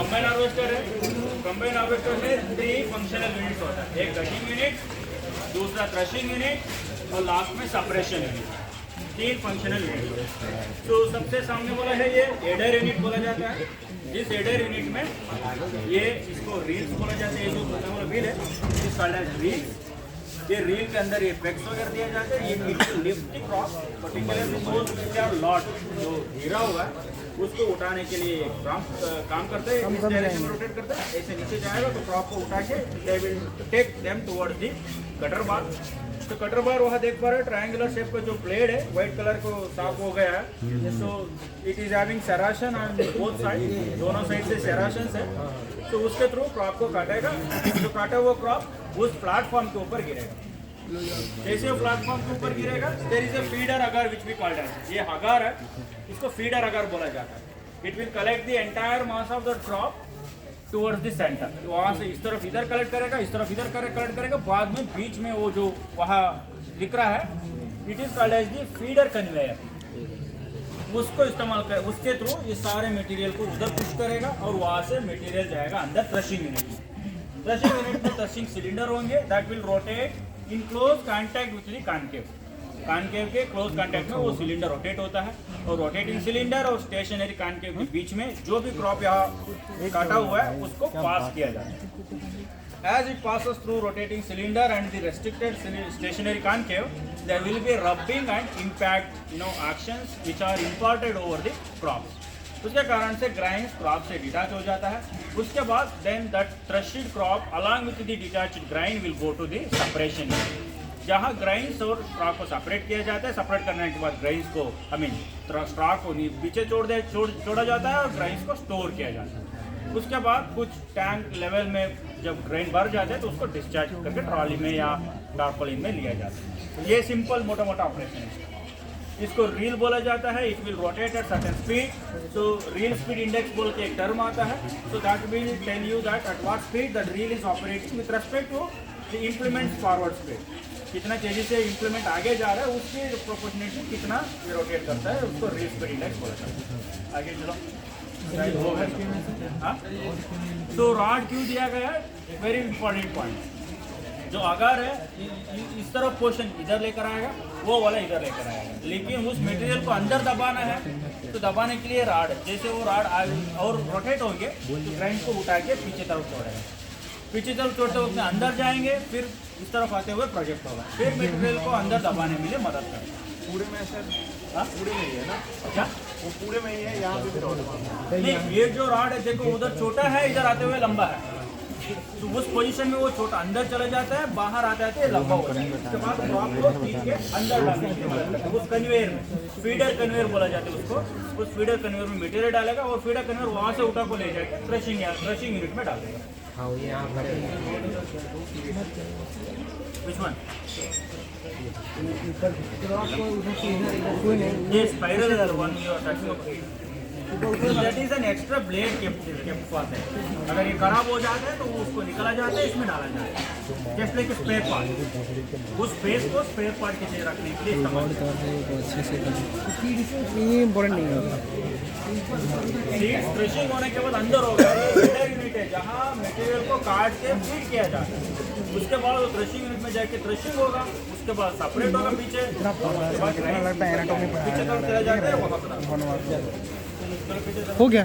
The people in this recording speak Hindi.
कंबाइन हार्वेस्टर है। कंबाइन हार्वेस्टर में 3 फंक्शनल यूनिट्स होता है, एक कटिंग यूनिट, दूसरा थ्रेशिंग यूनिट और लास्ट में सेपरेशन यूनिट। 3 functional unit. तो सबसे सामने वाला है ये एडर यूनिट बोला जाता है। इस एडर यूनिट में ये इसको रील्स बोला जाता है। ये जो व्हील है इस कॉल्ड एज रील्स। ये रील के अंदर ये पेक्स वगैरह दिया जाता है। ये lift the crop particularly lot जो गिरा हुआ है उसको उठाने के लिए काम करते हैं। इस डायरेक्शन में रोटेट करते हैं, ऐसे नीचे जाएगा तो क्रॉप को उठा के they will take them towards the cutter bar. तो कटर बार वहाँ देख पा रहे हैं ट्रायंगुलर शेप का जो ब्लेड है व्हाइट कलर को साफ हो गया है। So it is having serration on both side, दोनों साइड से सेराशंस है। तो उसके थ्रू क्रॉप को काटेगा। जो काटा हुआ क्रॉप उस प्लेटफॉर्म के ऊपर गिरेगा। जैसे वो प्लेटफॉर्म के ऊपर गिरेगा देयर इज अ फीडर अगर विच वी कॉल्ड एज, ये अगर है, इसको फीडर अगर बोला जाता है। It will collect the entire mass of the crop towards the centre. वहाँ से इस तरफ इधर कलेक्ट करेगा, इस तरफ इधर कलेक्ट करेगा, बाद में बीच में वो जो वहाँ दिख रहा है it is called as the feeder conveyor. उसको इस्तेमाल कर उसके थ्रू ये सारे मटेरियल को उधर पुश करेगा और वहाँ से मटेरियल जाएगा अंदर थ्रेशिंग यूनिट में। थ्रेशिंग यूनिट में थ्रेशिंग सिलेंडर होंगे that will rotate in close contact with the concave. Concave के क्लोज कांटेक्ट में वो सिलेंडर रोटेट होता है और रोटेटिंग सिलेंडर और स्टेशनरी कॉनकेव के बीच में जो भी क्रॉप यहाँ काटा हुआ है उसको पास किया जाता है। As it passes through rotating cylinder and the restricted stationary concave, there will be rubbing and impact, actions which are imparted over the crops. उसके कारण से ग्राइंस क्रॉप से डिटैच हो जाता है। उसके बाद then that threshed crop along with the detached grain will go to the separation, जहाँ ग्राइंस और स्ट्रॉ को सेपरेट किया जाता है। सेपरेट करने के बाद ग्राइंस को स्ट्रॉ को पीछे छोड़ा जाता है और ग्राइंस को स्टोर किया जाता है। उसके बाद कुछ टैंक लेवल में जब ग्रेन भर जाते हैं तो उसको डिस्चार्ज करके ट्रॉली में या टारपोलिन में लिया जाता है। ये सिंपल मोटा मोटा ऑपरेशन है। इसको रील बोला जाता है। It will rotate at certain speed. So reel speed index बोल के एक टर्म आता है। So that will tell you that at what speed the reel is operating with respect to the implement forward speed. कितना तेजी से इम्प्लीमेंट आगे जा रहा है उसकी प्रोपोर्शनेटली कितना रोटेट करता है, उसको रील स्पीड इंडेक्स बोला जाता है। आगे चलो। तो रॉड क्यों दिया गया है, वेरी इंपॉर्टेंट पॉइंट। जो अगर है इस तरफ पोर्शन इधर लेकर आएगा, वो वाला इधर लेकर आएगा, लेकिन उस मटेरियल को अंदर दबाना है तो दबाने के लिए रॉड, जैसे वो रॉड और रोटेट होंगे तो ग्राइंड को उठा के पीछे तरफ छोड़ेगा। पीछे तरफ छोड़ते वक्त अंदर जाएंगे, फिर इस तरफ आते हुए प्रोजेक्ट होगा, फिर मटेरियल को अंदर दबाने में लिए मदद करेगा। पूरे में सर, पूरे में ही है ना? क्या वो पूरे में ही है? यहाँ पे भी रॉड नहीं, ये जो रॉड है देखो उधर छोटा है, इधर आते हुए लंबा है। तो उस पोजीशन में वो छोटा अंदर चला जाता है, बाहर आ जाते हैं लंबा होता है। उसके बाद क्रॉप को खींच के अंदर डालने के लिए उस कन्वेयर में फीडर कन्वेयर बोला जाता है उसको। उस फीडर कन्वेयर में मटेरियल डालेगा और फीडर कन्वेयर वहाँ से उठा को ले जाके थ्रेशिंग यूनिट में डाल देगा। Which one? Yes, spiral is the one you are touching up. So that is an extra blade kept for that. अगर ये खराब हो जाता है तो वो उसको निकाला जाता है, इसमें डाला जाता है। Just like a spare part. उस स्पेस को स्पेयर पार्ट के लिए रखने के लिए इस्तेमाल करते हैं। ये इम्पोर्टेंट नहीं है। सीड्स थ्रेशिंग होने के बाद अंदर होगा फीडर यूनिट है जहाँ मटेरियल को काट के फीड किया जाता है। उसके बाद वो थ्रेशिंग यूनिट में जाके थ्रेशिंग होगा, उसके बाद सेपरेट होगा पीछे, उसके बाद पीछे तरफ चला जाता है वहाँ पर हो गया।